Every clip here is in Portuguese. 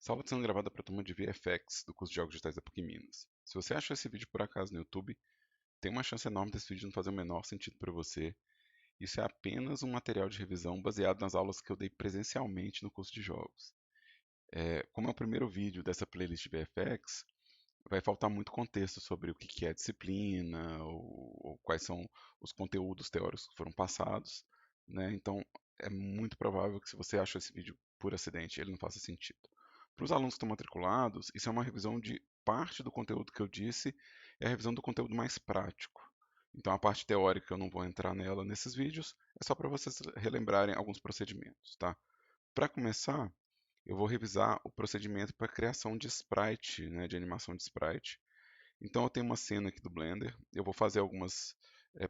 Salva está sendo gravada para a turma de VFX do curso de Jogos Digitais da PUC Minas. Se você achou esse vídeo por acaso no YouTube, tem uma chance enorme desse vídeo não fazer o menor sentido para você. Isso é apenas um material de revisão baseado nas aulas que eu dei presencialmente no curso de jogos. Como é o primeiro vídeo dessa playlist de VFX, vai faltar muito contexto sobre o que é disciplina, ou quais são os conteúdos teóricos que foram passados, né? Então, é muito provável que se você achou esse vídeo por acidente, ele não faça sentido. Para os alunos que estão matriculados, isso é uma revisão de parte do conteúdo que eu disse, é a revisão do conteúdo mais prático. Então, a parte teórica eu não vou entrar nela nesses vídeos, é só para vocês relembrarem alguns procedimentos, tá? Para começar, eu vou revisar o procedimento para criação de sprite, né, de animação de sprite. Então eu tenho uma cena aqui do Blender, eu vou fazer algumas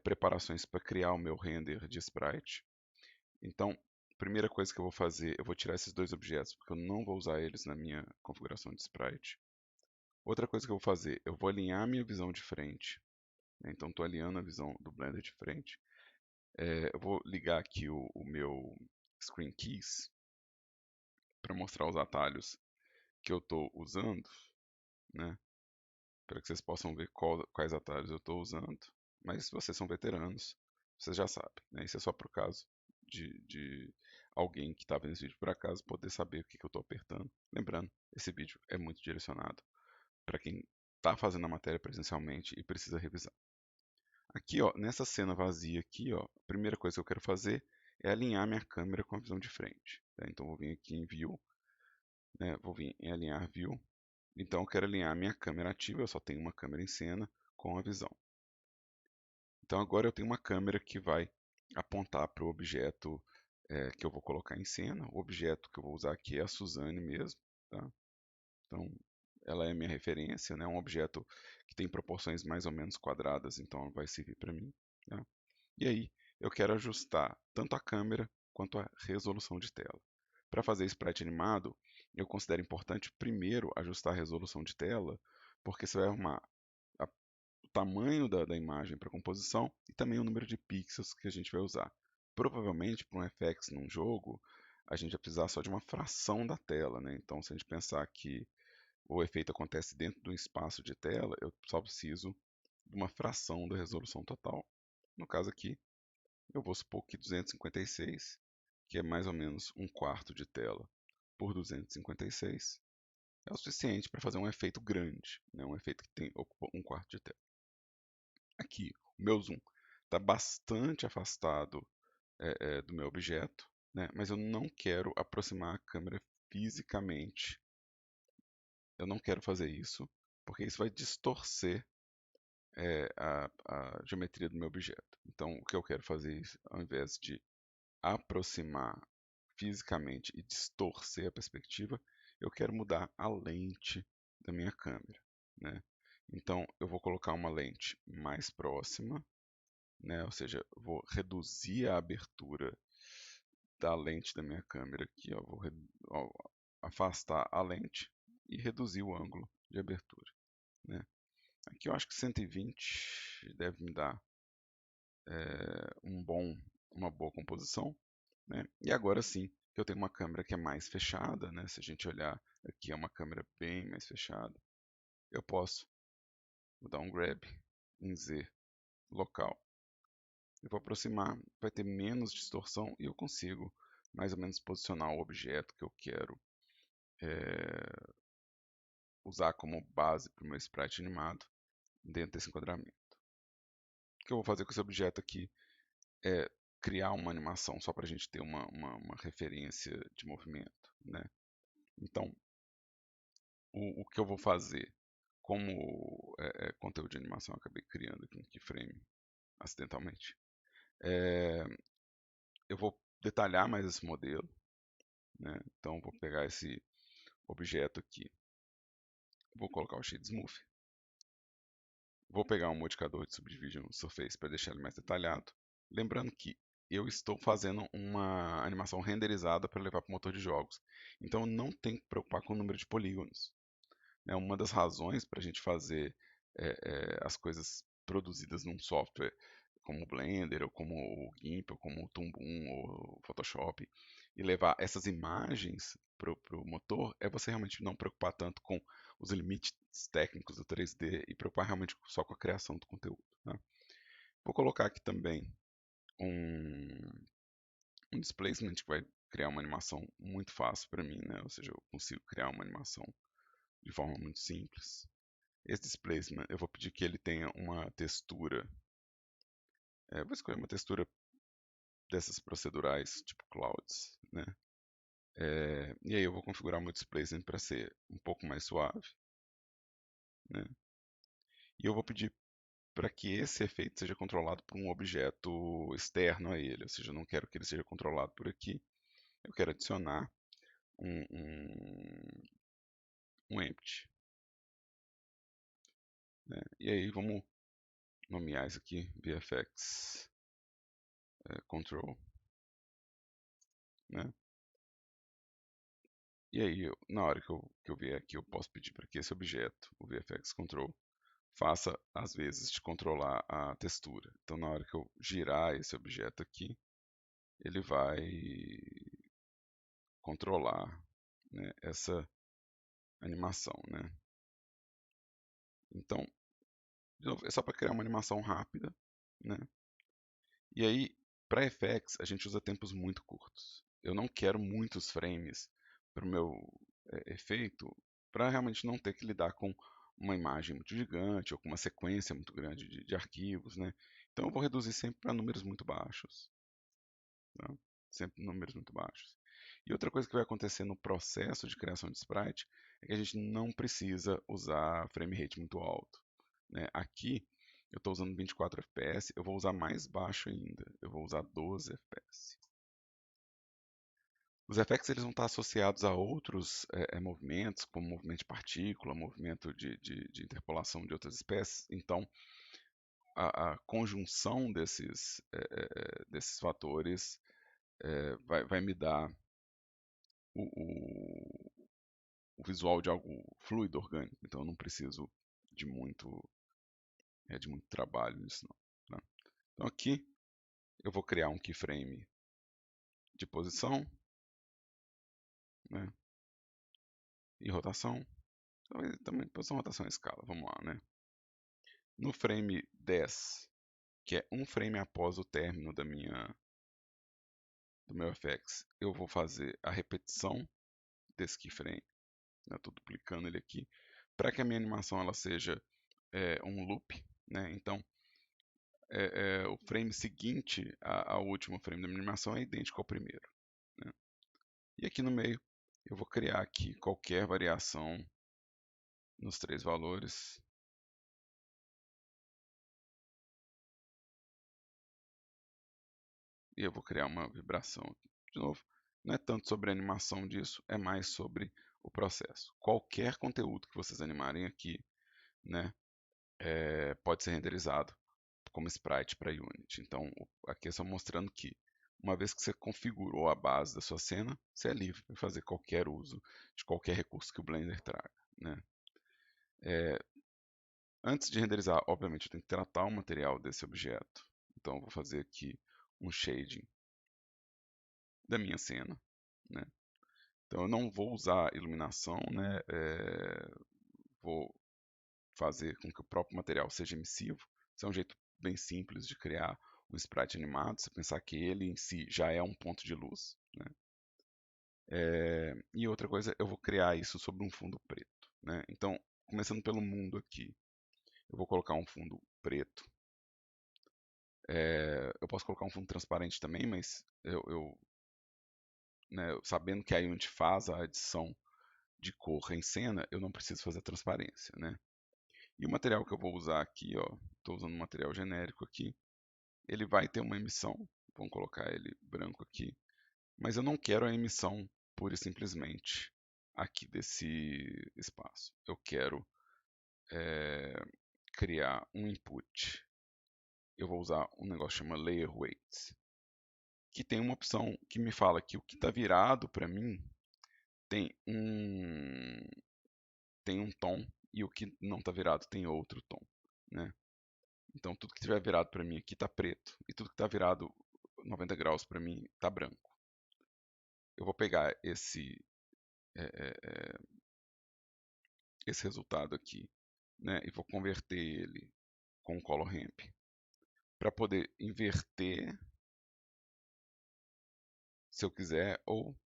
preparações para criar o meu render de sprite. Então, primeira coisa que eu vou fazer, eu vou tirar esses dois objetos, porque eu não vou usar eles na minha configuração de sprite. Outra coisa que eu vou fazer, eu vou alinhar a minha visão de frente, né? Então estou alinhando a visão do Blender de frente. Eu vou ligar aqui o meu Screen Keys para mostrar os atalhos que eu estou usando, né? Para que vocês possam ver quais atalhos eu estou usando. Mas se vocês são veteranos, vocês já sabem, né? Isso é só por caso de alguém que está vendo esse vídeo por acaso poder saber o que eu estou apertando. Lembrando, esse vídeo é muito direcionado para quem está fazendo a matéria presencialmente e precisa revisar. Aqui, ó, nessa cena vazia aqui, ó, a primeira coisa que eu quero fazer é alinhar minha câmera com a visão de frente, tá? Então vou vir aqui em View, né? Vou vir em Alinhar View. Então eu quero alinhar a minha câmera ativa, eu só tenho uma câmera em cena, com a visão. Então agora eu tenho uma câmera que vai apontar para o objeto que eu vou colocar em cena. O objeto que eu vou usar aqui é a Suzane mesmo, tá? Então ela é a minha referência, né? Um objeto que tem proporções mais ou menos quadradas, então ela vai servir para mim, tá? E aí eu quero ajustar tanto a câmera quanto a resolução de tela. Para fazer sprite animado, eu considero importante primeiro ajustar a resolução de tela, porque você vai arrumar o tamanho da imagem para composição e também o número de pixels que a gente vai usar. Provavelmente, para um FX num jogo, a gente vai precisar só de uma fração da tela, né? Então, se a gente pensar que o efeito acontece dentro de um espaço de tela, eu só preciso de uma fração da resolução total. No caso aqui, eu vou supor que 256, que é mais ou menos um quarto de tela por 256, é o suficiente para fazer um efeito grande, né? Um efeito que ocupa um quarto de tela. Aqui, o meu zoom está bastante afastado do meu objeto, né? Mas eu não quero aproximar a câmera fisicamente. Eu não quero fazer isso, porque isso vai distorcer a geometria do meu objeto. Então, o que eu quero fazer, ao invés de aproximar fisicamente e distorcer a perspectiva, eu quero mudar a lente da minha câmera, né? Então, eu vou colocar uma lente mais próxima, né? Ou seja, eu vou reduzir a abertura da lente da minha câmera aqui, ó. Ó, afastar a lente e reduzir o ângulo de abertura, né? Aqui eu acho que 120 deve me dar uma boa composição, né? E agora sim, que eu tenho uma câmera que é mais fechada, né? Se a gente olhar aqui é uma câmera bem mais fechada, eu posso dar um grab em Z local. Eu vou aproximar, vai ter menos distorção e eu consigo mais ou menos posicionar o objeto que eu quero usar como base para o meu sprite animado dentro desse enquadramento. O que eu vou fazer com esse objeto aqui é criar uma animação só para a gente ter uma referência de movimento, né? Então, o que eu vou fazer, como conteúdo de animação, eu acabei criando aqui um keyframe acidentalmente. Eu vou detalhar mais esse modelo, né? Então, vou pegar esse objeto aqui, vou colocar o Shade Smooth, vou pegar um modificador de Subdivision Surface para deixar ele mais detalhado. Lembrando que eu estou fazendo uma animação renderizada para levar para o motor de jogos. Então, eu não tenho que preocupar com o número de polígonos. Né? Uma das razões para a gente fazer as coisas produzidas num software como o Blender, ou como o GIMP, ou como o Toon Boom, ou o Photoshop, e levar essas imagens para o motor é você realmente não preocupar tanto com os limites técnicos do 3D e preocupar realmente só com a criação do conteúdo. Tá? Vou colocar aqui também um, um displacement que vai criar uma animação muito fácil para mim, né? Ou seja, eu consigo criar uma animação de forma muito simples. Esse displacement, eu vou pedir que ele tenha uma textura. Vou escolher uma textura dessas procedurais, tipo clouds, né? E aí eu vou configurar o meu displacement para ser um pouco mais suave, né? E eu vou pedir para que esse efeito seja controlado por um objeto externo a ele, ou seja, eu não quero que ele seja controlado por aqui, eu quero adicionar um, um, um empty, né? E aí vamos nomear isso aqui, VFX control, né? E aí, na hora que eu vier aqui, eu posso pedir para que esse objeto, o VFX Control, faça as vezes de controlar a textura. Então, na hora que eu girar esse objeto aqui, ele vai controlar, né, essa animação, né? Então, de novo, é só para criar uma animação rápida, né? E aí, para FX, a gente usa tempos muito curtos. Eu não quero muitos frames para o meu efeito, para realmente não ter que lidar com uma imagem muito gigante ou com uma sequência muito grande de arquivos, né? Então eu vou reduzir sempre para números muito baixos, tá? Sempre números muito baixos. E outra coisa que vai acontecer no processo de criação de sprite é que a gente não precisa usar frame rate muito alto, né? Aqui eu estou usando 24 FPS, eu vou usar mais baixo ainda, eu vou usar 12 FPS. Os effects eles vão estar associados a outros movimentos, como movimento de partícula, movimento de interpolação de outras espécies. Então, a conjunção desses fatores vai me dar o, o visual de algo fluido, orgânico. Então, eu não preciso de muito trabalho nisso, não. Tá? Então, aqui eu vou criar um keyframe de posição, né? E rotação. Também posição, rotação e escala. Vamos lá, né? No frame 10, que é um frame após o término do meu FX, eu vou fazer a repetição desse keyframe. Né? Estou duplicando ele aqui para que a minha animação ela seja um loop. Né? Então, o frame seguinte ao último frame da minha animação é idêntico ao primeiro. Né? E aqui no meio, eu vou criar aqui qualquer variação nos três valores. E eu vou criar uma vibração aqui. De novo, não é tanto sobre a animação disso, é mais sobre o processo. Qualquer conteúdo que vocês animarem aqui, né, pode ser renderizado como sprite para Unity. Então, aqui é só mostrando que, uma vez que você configurou a base da sua cena, você é livre para fazer qualquer uso de qualquer recurso que o Blender traga. Né? Antes de renderizar, obviamente, eu tenho que tratar o material desse objeto. Então, eu vou fazer aqui um shading da minha cena. Né? Então eu não vou usar iluminação, né? Vou fazer com que o próprio material seja emissivo. Isso é um jeito bem simples de criar um sprite animado. Você pensar que ele em si já é um ponto de luz. Né? E outra coisa, eu vou criar isso sobre um fundo preto. Né? Então, começando pelo mundo aqui, eu vou colocar um fundo preto. Eu posso colocar um fundo transparente também, mas né, sabendo que a Unity faz a adição de cor em cena, eu não preciso fazer transparência, né? E o material que eu vou usar aqui, ó, estou usando um material genérico aqui, ele vai ter uma emissão, vamos colocar ele branco aqui, mas eu não quero a emissão pura e simplesmente aqui desse espaço. Eu quero criar um input. Eu vou usar um negócio que chama Layer Weight, que tem uma opção que me fala que o que está virado para mim tem um tom e o que não está virado tem outro tom, né? Então tudo que estiver virado para mim aqui está preto e tudo que está virado 90 graus para mim está branco. eu vou pegar esse resultado aqui, né, e vou converter ele com o color ramp para poder inverter, se eu quiser, ou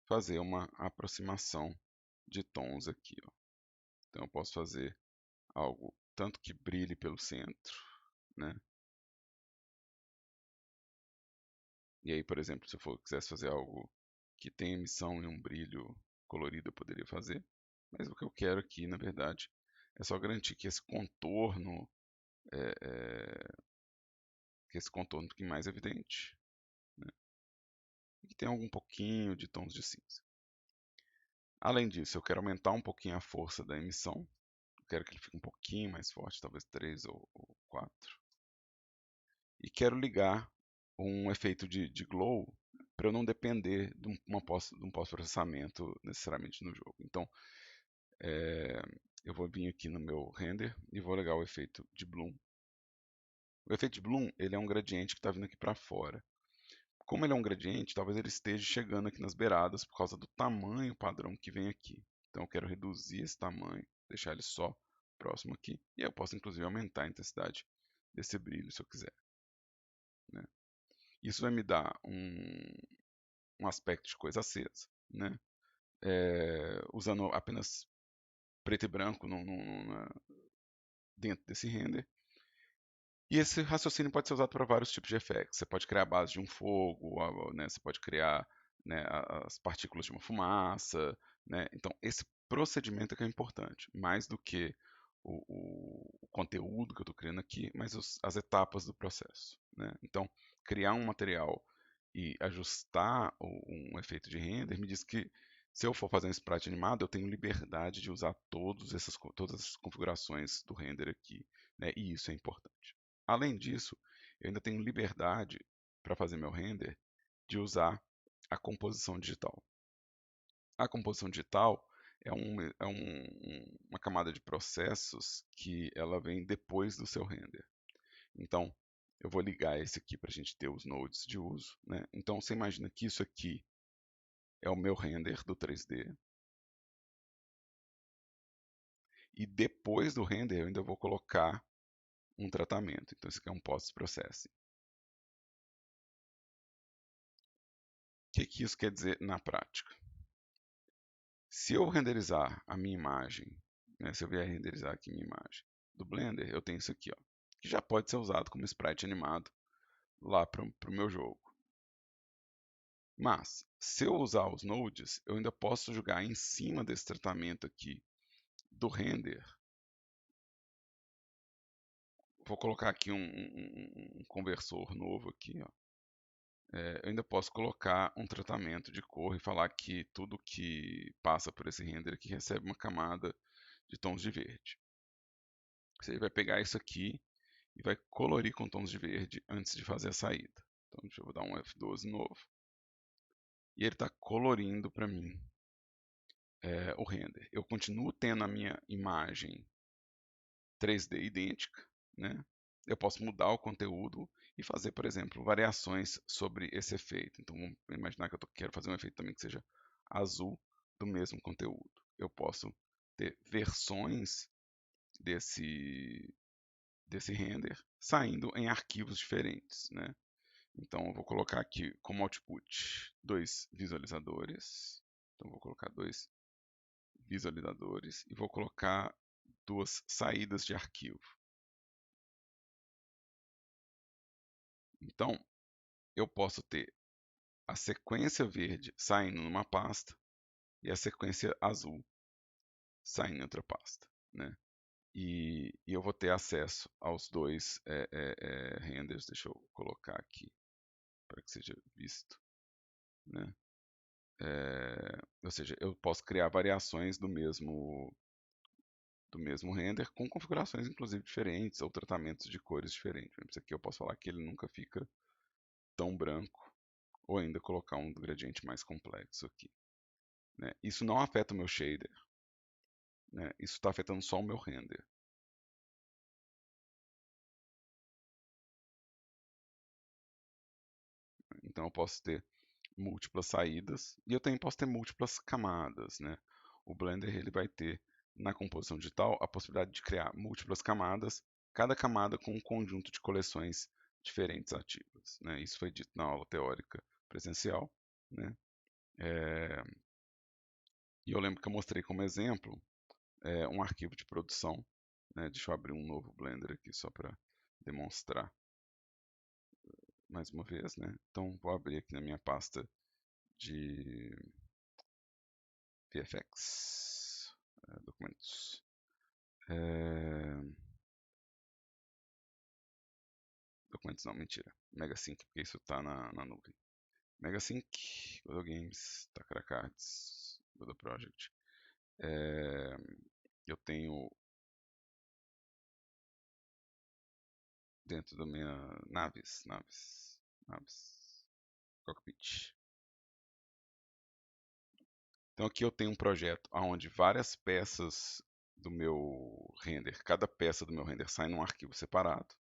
fazer uma aproximação de tons aqui, ó. Então eu posso fazer algo tanto que brilhe pelo centro, né? E aí, por exemplo, se eu quisesse fazer algo que tem emissão e um brilho colorido, eu poderia fazer. Mas o que eu quero aqui, na verdade, é só garantir que esse contorno fique mais evidente, né? E que tenha algum pouquinho de tons de cinza. Além disso, eu quero aumentar um pouquinho a força da emissão. Eu quero que ele fique um pouquinho mais forte, talvez 3 ou 4. E quero ligar um efeito de glow para eu não depender de um pós-processamento necessariamente no jogo. Então, eu vou vir aqui no meu render e vou ligar o efeito de bloom. O efeito de bloom, ele é um gradiente que está vindo aqui para fora. Como ele é um gradiente, talvez ele esteja chegando aqui nas beiradas por causa do tamanho padrão que vem aqui. Então eu quero reduzir esse tamanho, deixar ele só próximo aqui. E aí eu posso inclusive aumentar a intensidade desse brilho se eu quiser, né? Isso vai me dar um aspecto de coisa acesa, né? Usando apenas preto e branco dentro desse render. E esse raciocínio pode ser usado para vários tipos de effects. Você pode criar a base de um fogo, né? Você pode criar, né, as partículas de uma fumaça, né? Então, esse procedimento é que é importante, mais do que o conteúdo que eu estou criando aqui, mas as etapas do processo, né? Então, criar um material e ajustar um efeito de render me diz que se eu for fazer um sprite animado, eu tenho liberdade de usar todas essas configurações do render aqui, né? E isso é importante. Além disso, eu ainda tenho liberdade para fazer meu render de usar a composição digital. A composição digital uma camada de processos que ela vem depois do seu render. Então, eu vou ligar esse aqui para a gente ter os nodes de uso, né? Então, você imagina que isso aqui é o meu render do 3D. E depois do render, eu ainda vou colocar um tratamento. Então, isso aqui é um post-processing. O que isso quer dizer na prática? Se eu renderizar a minha imagem, né, se eu vier renderizar aqui minha imagem do Blender, eu tenho isso aqui, ó, que já pode ser usado como sprite animado lá para o meu jogo. Mas, se eu usar os nodes, eu ainda posso jogar em cima desse tratamento aqui do render. Vou colocar aqui um conversor novo aqui, ó. Eu ainda posso colocar um tratamento de cor e falar que tudo que passa por esse render aqui recebe uma camada de tons de verde. Você vai pegar isso aqui e vai colorir com tons de verde antes de fazer a saída. Então, deixa eu dar um F12 novo. E ele está colorindo para mim o render. Eu continuo tendo a minha imagem 3D idêntica, né? Eu posso mudar o conteúdo e fazer, por exemplo, variações sobre esse efeito. Então, vamos imaginar que eu quero fazer um efeito também que seja azul do mesmo conteúdo. Eu posso ter versões desse render saindo em arquivos diferentes, né? Então eu vou colocar aqui como output dois visualizadores. Então eu vou colocar dois visualizadores e vou colocar duas saídas de arquivo. Então eu posso ter a sequência verde saindo numa pasta e a sequência azul saindo em outra pasta, né? E eu vou ter acesso aos dois renders. Deixa eu colocar aqui para que seja visto, né? Ou seja, eu posso criar variações do mesmo render com configurações inclusive diferentes ou tratamentos de cores diferentes. Isso aqui eu posso falar que ele nunca fica tão branco ou ainda colocar um gradiente mais complexo aqui, né? Isso não afeta o meu shader, né? Isso está afetando só o meu render. Então eu posso ter múltiplas saídas e eu também posso ter múltiplas camadas, né? O Blender ele vai ter na composição digital a possibilidade de criar múltiplas camadas, cada camada com um conjunto de coleções diferentes ativas, né? Isso foi dito na aula teórica presencial, né? É, e eu lembro que eu mostrei como exemplo um arquivo de produção, né? Deixa eu abrir um novo Blender aqui só para demonstrar mais uma vez, né? Então vou abrir aqui na minha pasta de VFX, documentos. Documentos não, mentira. Megasync, porque isso está na nuvem. Megasync, Godot Games, Takara Cards, Godot Project. Eu tenho dentro da minha naves, cockpit. Então aqui eu tenho um projeto onde várias peças do meu render, cada peça do meu render sai num arquivo separado.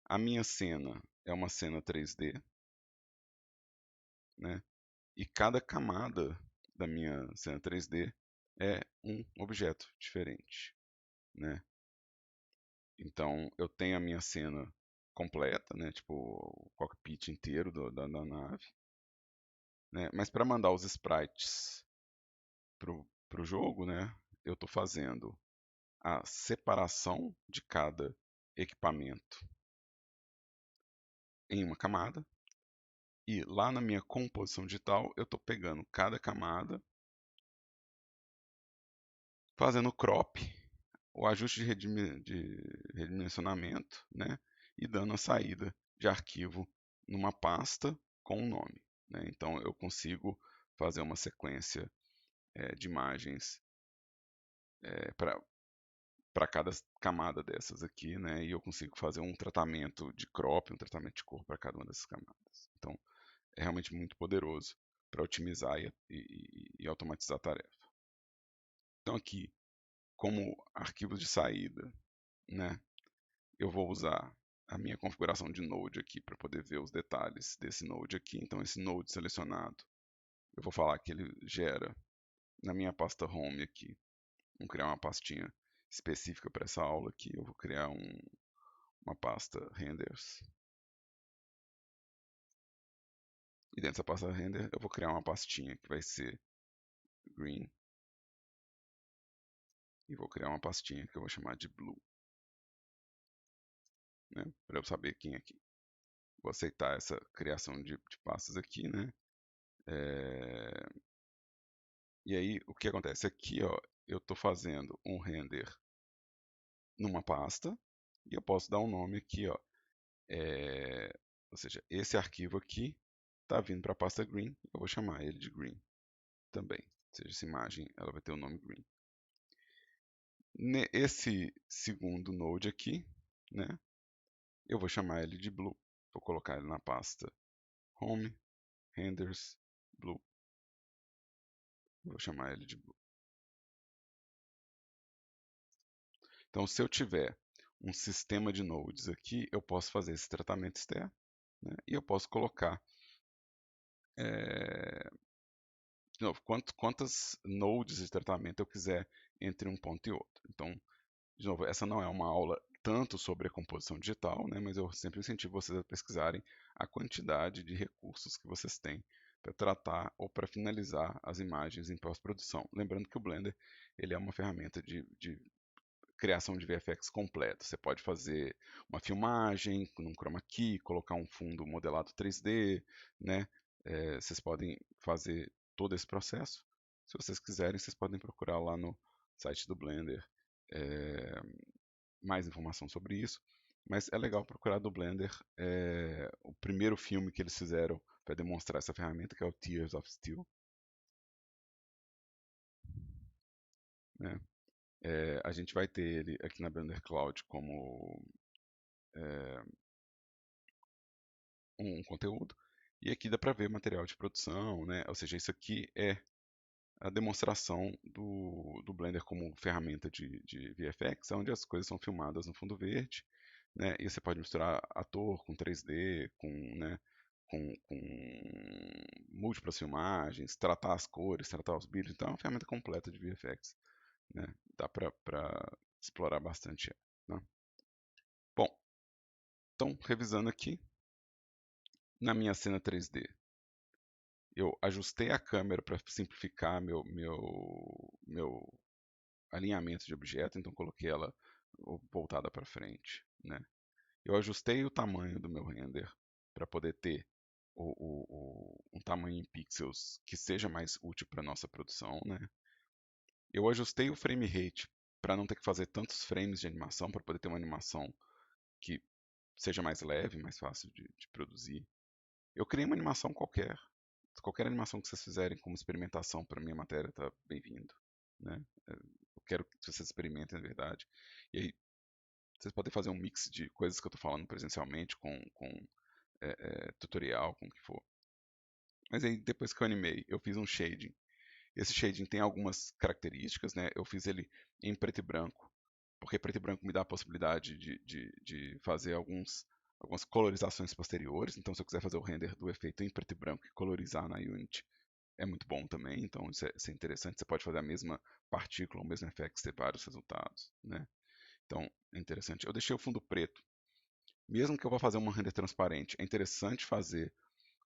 A minha cena é uma cena 3D, né? E cada camada da minha cena 3D é um objeto diferente, né? Então eu tenho a minha cena completa, né? Tipo o cockpit inteiro da nave, né? Mas para mandar os sprites pro jogo, né? Eu estou fazendo a separação de cada equipamento em uma camada. E lá na minha composição digital, eu estou pegando cada camada, fazendo crop, o ajuste de redimensionamento, né? E dando a saída de arquivo numa pasta com um nome, né? Então eu consigo fazer uma sequência de imagens para cada camada dessas aqui, né? E eu consigo fazer um tratamento de crop, um tratamento de cor para cada uma dessas camadas. Então é realmente muito poderoso para otimizar e automatizar a tarefa. Então aqui, como arquivos de saída, né? Eu vou usar a minha configuração de Node aqui para poder ver os detalhes desse Node aqui. Então esse Node selecionado, eu vou falar que ele gera na minha pasta Home aqui. Vamos criar uma pastinha específica para essa aula aqui. Eu vou criar uma pasta Renders. E dentro dessa pasta Render, eu vou criar uma pastinha que vai ser Green. E vou criar uma pastinha que eu vou chamar de Blue. Né? Para eu saber quem é quem. Vou aceitar essa criação de pastas aqui, né? E aí, o que acontece aqui, ó, eu estou fazendo um render numa pasta e eu posso dar um nome aqui, ó, ou seja, esse arquivo aqui está vindo para a pasta green, eu vou chamar ele de green também. Ou seja, essa imagem ela vai ter o nome green. Esse segundo node aqui, né, eu vou chamar ele de blue. Vou colocar ele na pasta home, renders, blue. Vou chamar ele de blue. Então, se eu tiver um sistema de nodes aqui, eu posso fazer esse tratamento externo, né? E eu posso colocar, de novo, quantas nodes de tratamento eu quiser entre um ponto e outro. Então, de novo, essa não é uma aula tanto sobre a composição digital, né? Mas eu sempre incentivo vocês a pesquisarem a quantidade de recursos que vocês têm para tratar ou para finalizar as imagens em pós-produção. Lembrando que o Blender ele é uma ferramenta de criação de VFX completo. Você pode fazer uma filmagem num chroma key, colocar um fundo modelado 3D, né? Vocês podem fazer todo esse processo. Se vocês quiserem, vocês podem procurar lá no site do Blender mais informação sobre isso. Mas é legal procurar do Blender o primeiro filme que eles fizeram para demonstrar essa ferramenta, que é o Tears of Steel. Né? A gente vai ter ele aqui na Blender Cloud como um conteúdo. E aqui dá para ver material de produção, né? Ou seja, isso aqui é a demonstração do Blender como ferramenta de VFX, onde as coisas são filmadas no fundo verde, né? E você pode misturar ator com 3D, né, com múltiplas filmagens, tratar as cores, tratar os brilhos. Então é uma ferramenta completa de VFX, né? Dá para explorar bastante ela, né? Bom, então revisando aqui, na minha cena 3D, eu ajustei a câmera para simplificar meu alinhamento de objeto, então coloquei ela voltada para frente, né? Eu ajustei o tamanho do meu render para poder ter um tamanho em pixels que seja mais útil para nossa produção, né? Eu ajustei o frame rate para não ter que fazer tantos frames de animação, para poder ter uma animação que seja mais leve, mais fácil de produzir. Eu criei uma animação qualquer. Qualquer animação que vocês fizerem como experimentação para minha matéria está bem-vindo, né? Eu quero que vocês experimentem, na verdade. E aí, vocês podem fazer um mix de coisas que eu estou falando presencialmente com tutorial, com o que for. Mas aí, depois que eu animei, eu fiz um shading. Esse shading tem algumas características, né? Eu fiz ele em preto e branco, porque preto e branco me dá a possibilidade de fazer algumas colorizações posteriores. Então, se eu quiser fazer o render do efeito em preto e branco e colorizar na Unity, é muito bom também. Então, isso é interessante. Você pode fazer a mesma partícula, o mesmo effects, ter vários resultados, né? Então, é interessante. Eu deixei o fundo preto. Mesmo que eu vá fazer um render transparente, é interessante fazer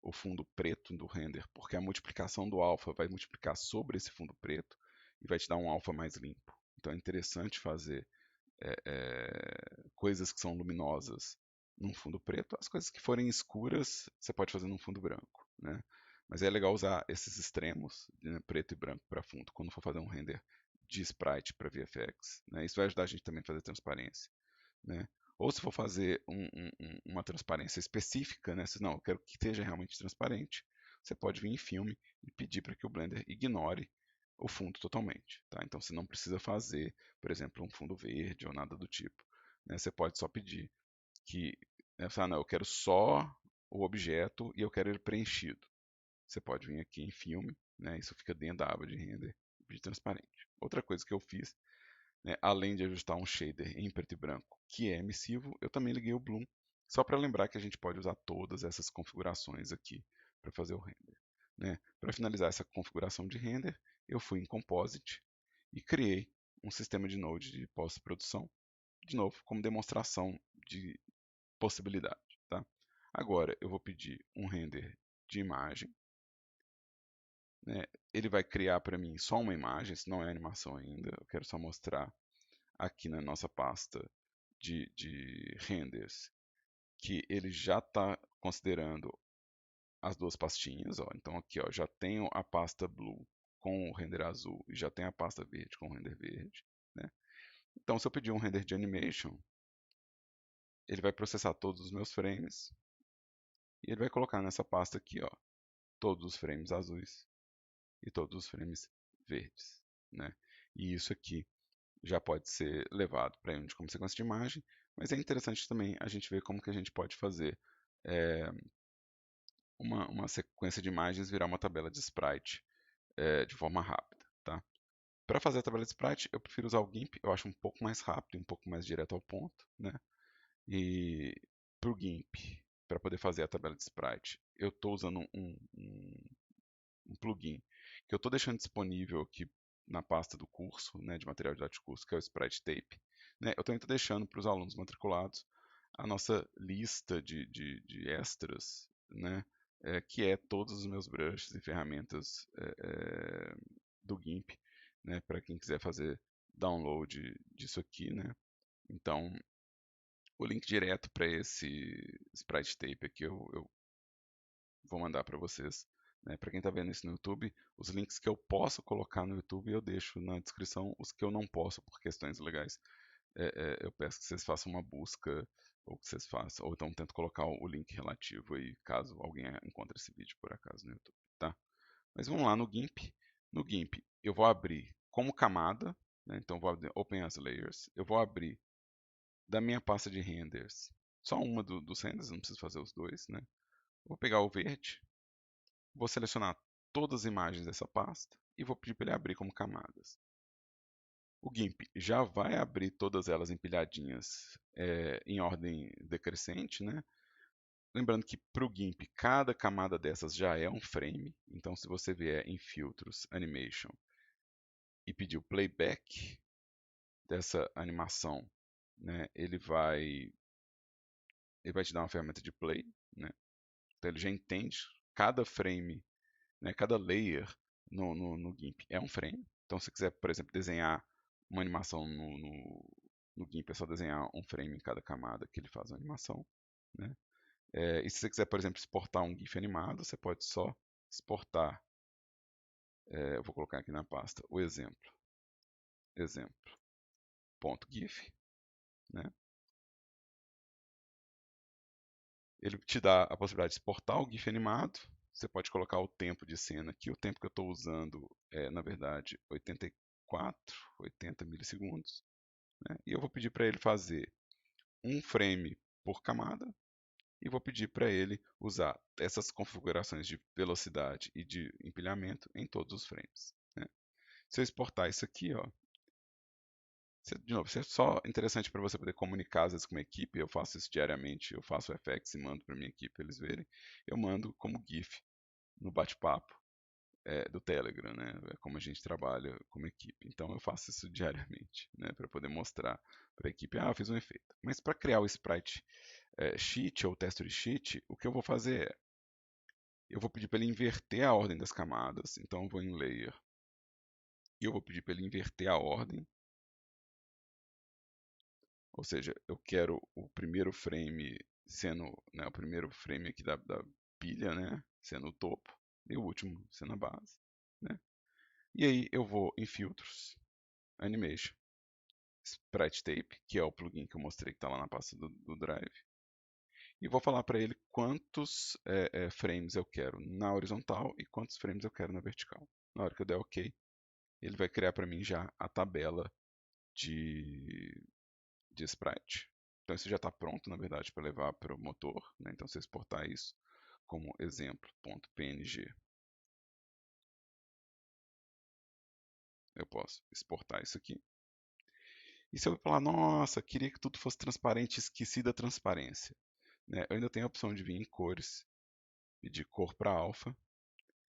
o fundo preto do render, porque a multiplicação do alfa vai multiplicar sobre esse fundo preto e vai te dar um alfa mais limpo. Então é interessante fazer coisas que são luminosas num fundo preto, as coisas que forem escuras você pode fazer num fundo branco, né? Mas é legal usar esses extremos, né, preto e branco para fundo, quando for fazer um render de sprite para VFX, né? Isso vai ajudar a gente também a fazer transparência, né? Ou se for fazer uma transparência específica, né? Se não, eu quero que esteja realmente transparente, você pode vir em filme e pedir para que o Blender ignore o fundo totalmente, tá? Então você não precisa fazer, por exemplo, um fundo verde ou nada do tipo, né? Você pode só pedir que, né, falar, não, eu quero só o objeto e eu quero ele preenchido. Você pode vir aqui em filme, né? Isso fica dentro da aba de render de transparente. Outra coisa que eu fiz, né, além de ajustar um shader em preto e branco, que é emissivo, eu também liguei o Bloom, só para lembrar que a gente pode usar todas essas configurações aqui para fazer o render, né? Para finalizar essa configuração de render, eu fui em Composite e criei um sistema de node de pós-produção, de novo, como demonstração de possibilidade, tá? Agora eu vou pedir um render de imagem, né? Ele vai criar para mim só uma imagem, isso não é animação ainda, eu quero só mostrar aqui na nossa pasta de renders que ele já está considerando as duas pastinhas, ó. Então aqui, ó, já tenho a pasta blue com o render azul e já tenho a pasta verde com o render verde, né? Então se eu pedir um render de animation, ele vai processar todos os meus frames e ele vai colocar nessa pasta aqui, ó, todos os frames azuis e todos os frames verdes, né? E isso aqui já pode ser levado para a Unity como sequência de imagem, mas é interessante também a gente ver como que a gente pode fazer é, uma sequência de imagens virar uma tabela de sprite de forma rápida, tá? Para fazer a tabela de sprite, eu prefiro usar o GIMP, eu acho um pouco mais rápido, um pouco mais direto ao ponto, né? E para o GIMP, para poder fazer a tabela de sprite, eu estou usando um plugin que eu estou deixando disponível aqui na pasta do curso, né, de material didático de curso, que é o Sprite Tape. Né? Eu também estou deixando para os alunos matriculados a nossa lista de extras, né, que é todos os meus brushes e ferramentas do GIMP, né, para quem quiser fazer download disso aqui, né. Então, o link direto para esse Sprite Tape aqui eu vou mandar para vocês. Né? Para quem está vendo isso no YouTube, os links que eu posso colocar no YouTube eu deixo na descrição, os que eu não posso por questões legais. Eu peço que vocês façam uma busca ou que vocês façam, ou então tento colocar o link relativo aí, caso alguém encontre esse vídeo por acaso no YouTube, tá? Mas vamos lá no GIMP. No GIMP eu vou abrir como camada, né? Então vou abrir Open as Layers. Eu vou abrir da minha pasta de renders, só uma dos renders, não preciso fazer os dois, né? Vou pegar o verde, vou selecionar todas as imagens dessa pasta e vou pedir para ele abrir como camadas. O GIMP já vai abrir todas elas empilhadinhas em ordem decrescente, né? lembrando que para o GIMP, cada camada dessas já é um frame. Então, se você vier em Filtros, Animation, e pedir o playback dessa animação, né, ele vai te dar uma ferramenta de play, né? Então ele já entende cada frame, né, cada layer no GIMP é um frame. Então se você quiser, por exemplo, desenhar uma animação no GIMP, é só desenhar um frame em cada camada que ele faz a animação, né? E se você quiser, por exemplo, exportar um GIF animado, você pode só exportar. Eu vou colocar aqui na pasta o exemplo.gif, né? Ele te dá a possibilidade de exportar o GIF animado. Você pode colocar o tempo de cena aqui. O tempo que eu estou usando é, na verdade, 84, 80 milissegundos. Né? E eu vou pedir para ele fazer um frame por camada. E vou pedir para ele usar essas configurações de velocidade e de empilhamento em todos os frames. Né? Se eu exportar isso aqui, ó, de novo, isso é só interessante para você poder comunicar às vezes com uma equipe. Eu faço isso diariamente, eu faço o FX e mando para minha equipe eles verem. Eu mando como GIF no bate-papo do Telegram, né? É como a gente trabalha como equipe. Então eu faço isso diariamente, né? Para poder mostrar para a equipe, eu fiz um efeito. Mas para criar o sprite sheet ou texture sheet, o que eu vou fazer é, eu vou pedir para ele inverter a ordem das camadas. Então eu vou em Layer e eu vou pedir para ele inverter a ordem. Ou seja, eu quero o primeiro frame sendo, né, o primeiro frame aqui da pilha, né, sendo o topo, e o último sendo a base, né? E aí eu vou em Filtros, Animation, Sprite Tape, que é o plugin que eu mostrei que está lá na pasta do Drive, e vou falar para ele quantos frames eu quero na horizontal e quantos frames eu quero na vertical. Na hora que eu der OK, ele vai criar para mim já a tabela de sprite. Então isso já está pronto, na verdade, para levar para o motor. Né? Então se eu exportar isso como exemplo.png, eu posso exportar isso aqui. E se eu falar, nossa, queria que tudo fosse transparente, esqueci da transparência. Né? Eu ainda tenho a opção de vir em cores, e de cor para alfa,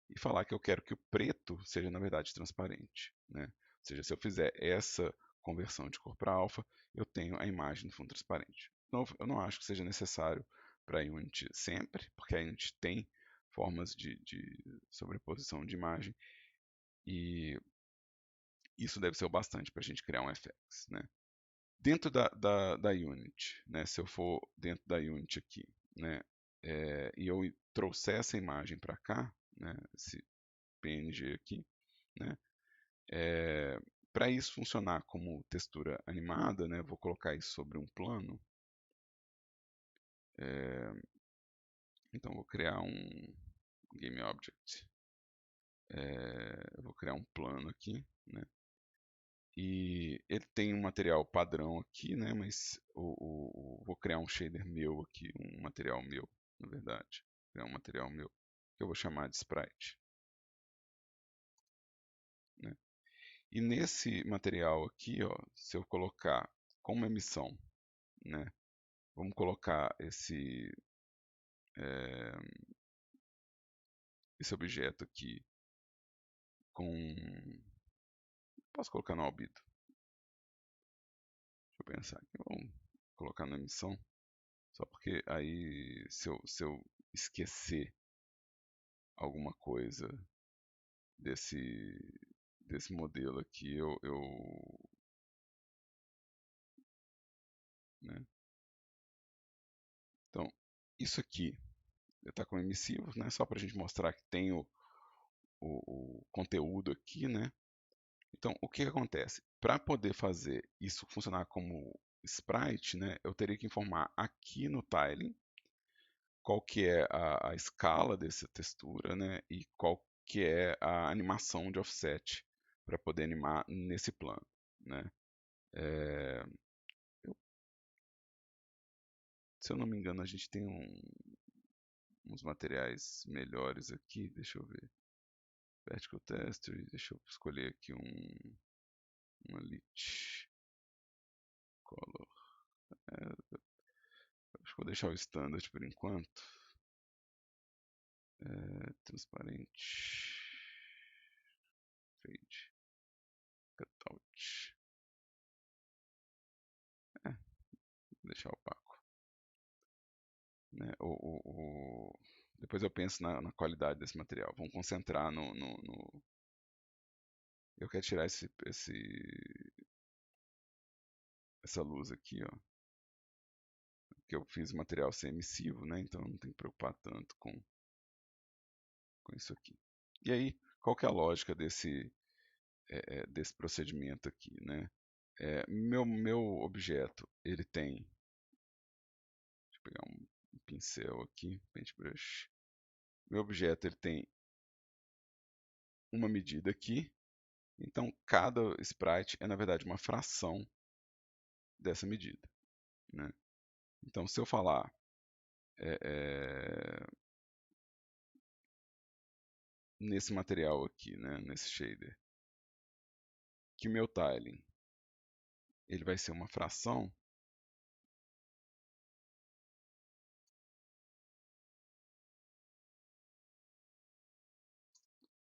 e falar que eu quero que o preto seja, na verdade, transparente. Né? Ou seja, se eu fizer essa conversão de cor para alfa, eu tenho a imagem no fundo transparente. De novo, eu não acho que seja necessário para a Unity sempre, porque a Unity tem formas de sobreposição de imagem, e isso deve ser o bastante para a gente criar um FX. Né? Dentro da Unity, né, se eu for dentro da Unity aqui, né, e eu trouxer essa imagem para cá, né, esse PNG aqui, né, para isso funcionar como textura animada, né, vou colocar isso sobre um plano. Então vou criar um Game Object. Eu vou criar um plano aqui, né, e ele tem um material padrão aqui, né, mas vou criar um shader meu aqui, um material meu, na verdade. Criar um material meu que eu vou chamar de Sprite. Né? E nesse material aqui, ó, se eu colocar como emissão, né, vamos colocar esse objeto aqui com... Posso colocar no albedo? Deixa eu pensar aqui. Vamos colocar na emissão. Só porque aí, se eu esquecer alguma coisa desse modelo aqui, né? Então, isso aqui está com emissivo, né? Só para a gente mostrar que tem o conteúdo aqui, né? Então, o que acontece? Para poder fazer isso funcionar como sprite, né, eu teria que informar aqui no tiling qual que é a escala dessa textura, né, e qual que é a animação de offset para poder animar nesse plano, né. É, se eu não me engano, a gente tem uns materiais melhores aqui, deixa eu ver. Vertical Texture, deixa eu escolher aqui uma Lit Color. Acho que vou deixar o standard por enquanto. Transparente. Fade. Cutout. Vou deixar opaco. Né? Depois eu penso na qualidade desse material. Vamos concentrar no. Eu quero tirar essa luz aqui, ó. Porque eu fiz o material ser emissivo, né? Então não tem que preocupar tanto com isso aqui. E aí, qual que é a lógica desse procedimento aqui, né? Meu objeto, ele tem. Deixa eu pegar um pincel aqui, paintbrush. Meu objeto, ele tem uma medida aqui. Então, cada sprite é, na verdade, uma fração dessa medida, né? Então, se eu falar nesse material aqui, né, nesse shader, que meu tiling ele vai ser uma fração,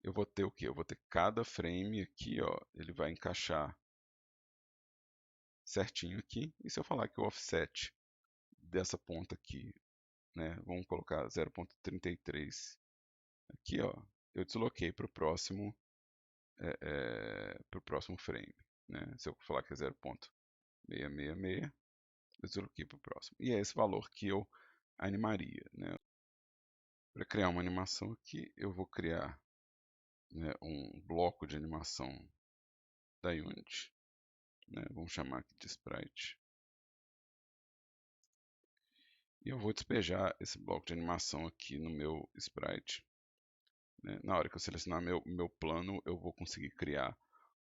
eu vou ter o quê? Eu vou ter cada frame aqui, ó, ele vai encaixar certinho aqui. E se eu falar que o offset dessa ponta aqui, né, vamos colocar 0,33 aqui, ó, eu desloquei para o próximo frame, né? Se eu falar que é 0,666, eu desloquei para o próximo. E é esse valor que eu animaria, né? Para criar uma animação aqui, eu vou criar, né, um bloco de animação da Unity, né? Vamos chamar aqui de sprite. E eu vou despejar esse bloco de animação aqui no meu sprite, né? Na hora que eu selecionar meu plano, eu vou conseguir criar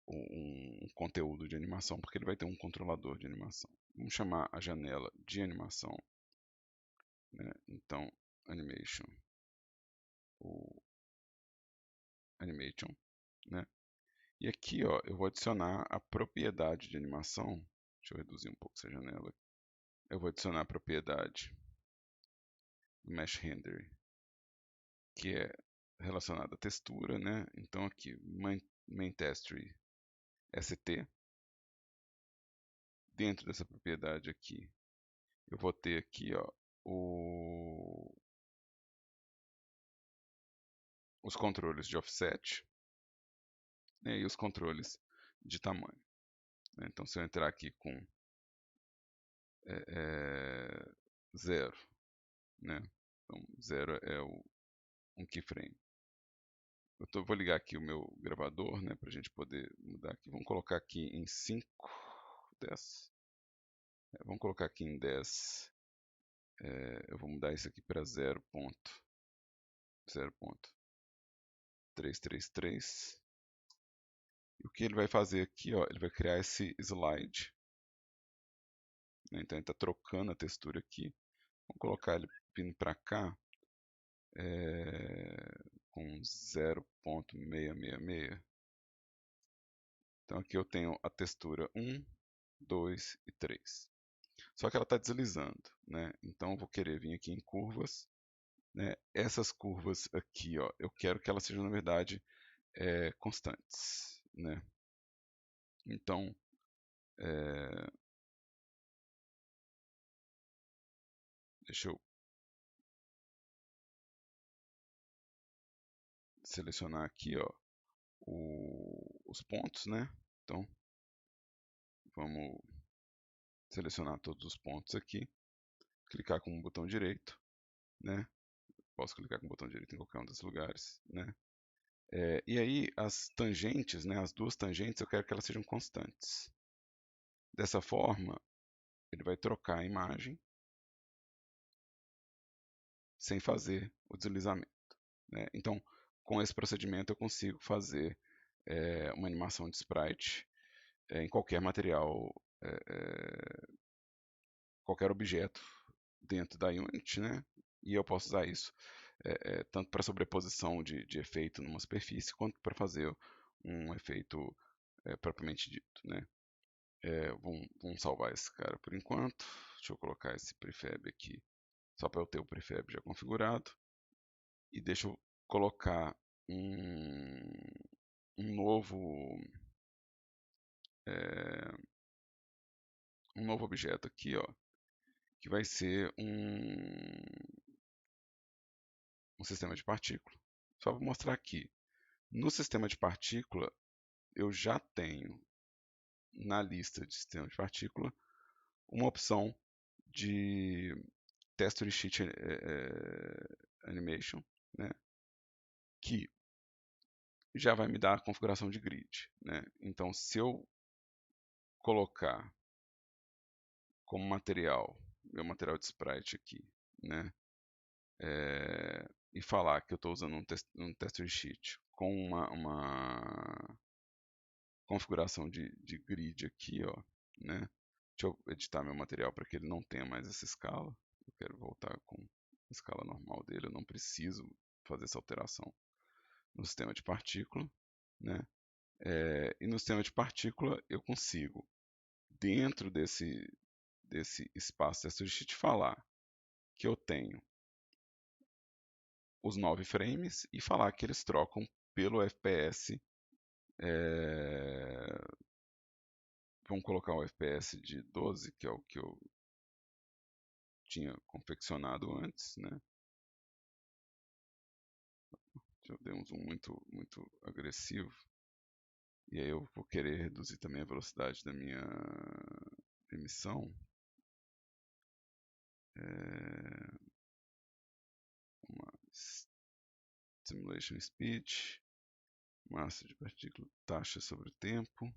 um conteúdo de animação, porque ele vai ter um controlador de animação. Vamos chamar a janela de animação, né? Então, animation, animation, né? E aqui, ó, eu vou adicionar a propriedade de animação. Deixa eu reduzir um pouco essa janela. Eu vou adicionar a propriedade do Mesh Render, que é relacionada à textura, né? Então aqui, main texture ST. Dentro dessa propriedade aqui, eu vou ter aqui, ó, os controles de offset, né, e os controles de tamanho, né? Então, se eu entrar aqui com 0, né? Então, 0 é um keyframe. Vou ligar aqui o meu gravador, né, para a gente poder mudar aqui. Vamos colocar aqui em 5, 10. Vamos colocar aqui em 10. Eu vou mudar isso aqui para 0.333. E o que ele vai fazer aqui, ó, ele vai criar esse slide, né? Então ele está trocando a textura aqui. Vamos colocar ele vindo para cá com 0.666. Então aqui eu tenho a textura 1, 2 e 3. Só que ela está deslizando, né? Então eu vou querer vir aqui em curvas, né? Essas curvas aqui, ó, eu quero que elas sejam, na verdade, constantes, né? Então, deixa eu selecionar aqui, ó, os pontos, né? Então, vamos selecionar todos os pontos aqui, clicar com o botão direito, né? Posso clicar com o botão direito em qualquer um desses lugares, né? E aí as tangentes, né? As duas tangentes, eu quero que elas sejam constantes. Dessa forma, ele vai trocar a imagem sem fazer o deslizamento, né? Então, com esse procedimento eu consigo fazer uma animação de sprite em qualquer material, qualquer objeto dentro da Unity, né? E eu posso usar isso tanto para sobreposição de efeito numa superfície, quanto para fazer um efeito propriamente dito, né? Vamos salvar esse cara por enquanto. Deixa eu colocar esse prefab aqui, só para eu ter o prefab já configurado. E deixa eu colocar um, um novo, é, um novo objeto aqui, ó, que vai ser um sistema de partícula. Só vou mostrar aqui. No sistema de partícula, eu já tenho na lista de sistema de partícula uma opção de Texture Sheet Animation, né, que já vai me dar a configuração de grid. Né? Então, se eu colocar como material, meu material de sprite aqui, né, e falar que eu estou usando um texture sheet com uma configuração de grid aqui, ó, né? Deixa eu editar meu material para que ele não tenha mais essa escala. Eu quero voltar com a escala normal dele, eu não preciso fazer essa alteração no sistema de partícula, né? E no sistema de partícula eu consigo, dentro desse espaço texture sheet, falar que eu tenho os 9 frames e falar que eles trocam pelo FPS. Vamos colocar um FPS de 12, que é o que eu tinha confeccionado antes, né? Eu dei um zoom muito agressivo. E aí eu vou querer reduzir também a velocidade da minha emissão. Uma Simulation Speed, massa de partícula, taxa sobre o tempo,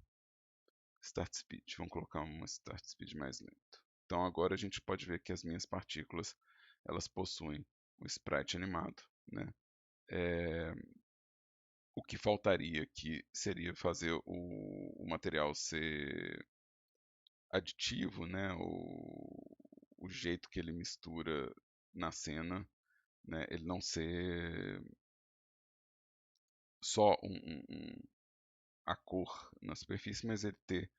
Start Speed. Vamos colocar uma Start Speed mais lenta. Então agora a gente pode ver que as minhas partículas elas possuem o sprite animado, né? O que faltaria aqui seria fazer o material ser aditivo, né? O jeito que ele mistura na cena, né? Ele não ser só a cor na superfície, mas ele ter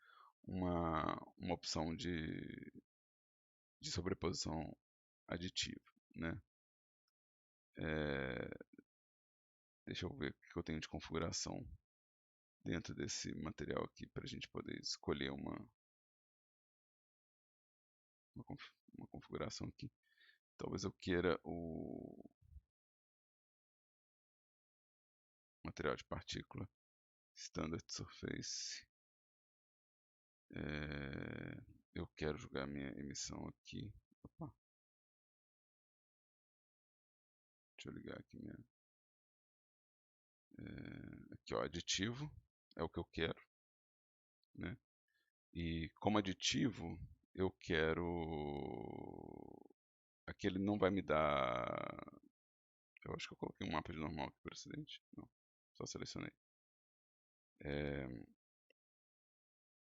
uma opção de sobreposição aditiva, né? É, deixa eu ver o que eu tenho de configuração dentro desse material aqui para a gente poder escolher uma configuração aqui. Talvez eu queira o material de partícula Standard Surface. Eu quero jogar minha emissão aqui. Opa. Deixa eu ligar aqui minha. Aqui, ó, aditivo é o que eu quero, né? E como aditivo, eu quero. Aqui ele não vai me dar. Eu acho que eu coloquei um mapa de normal aqui por acidente. Não, só selecionei.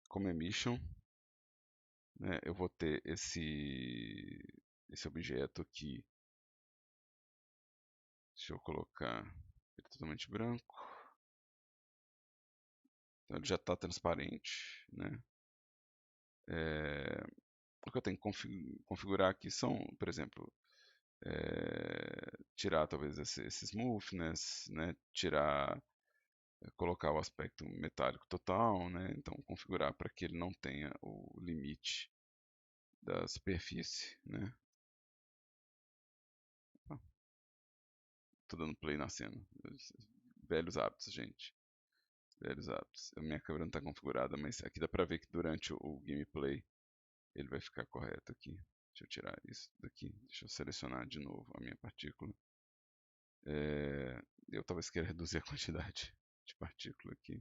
Como emission, né, eu vou ter esse objeto aqui. Deixa eu colocar ele totalmente branco. Então ele já está transparente, né? O que eu tenho que configurar aqui são, por exemplo, tirar talvez esse smoothness, né? Tirar, colocar o aspecto metálico total, né? Então configurar para que ele não tenha o limite da superfície, né? Tô dando play na cena. Velhos hábitos, gente. Velhos hábitos. A minha câmera não está configurada, mas aqui dá para ver que durante o gameplay ele vai ficar correto aqui. Deixa eu tirar isso daqui. Deixa eu selecionar de novo a minha partícula. Eu talvez queira reduzir a quantidade de partícula aqui,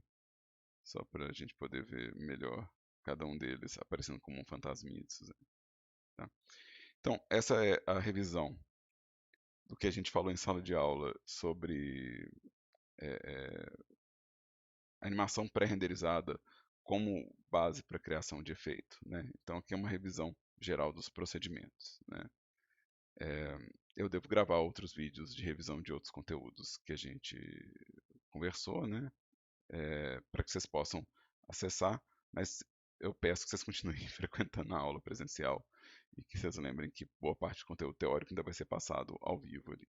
só para a gente poder ver melhor cada um deles aparecendo como um fantasminha de Suzane. Tá? Então, essa é a revisão do que a gente falou em sala de aula sobre animação pré-renderizada como base para criação de efeito. Né? Então, aqui é uma revisão geral dos procedimentos. Né? Eu devo gravar outros vídeos de revisão de outros conteúdos que a gente conversou, né? Para que vocês possam acessar, mas eu peço que vocês continuem frequentando a aula presencial e que vocês lembrem que boa parte do conteúdo teórico ainda vai ser passado ao vivo ali.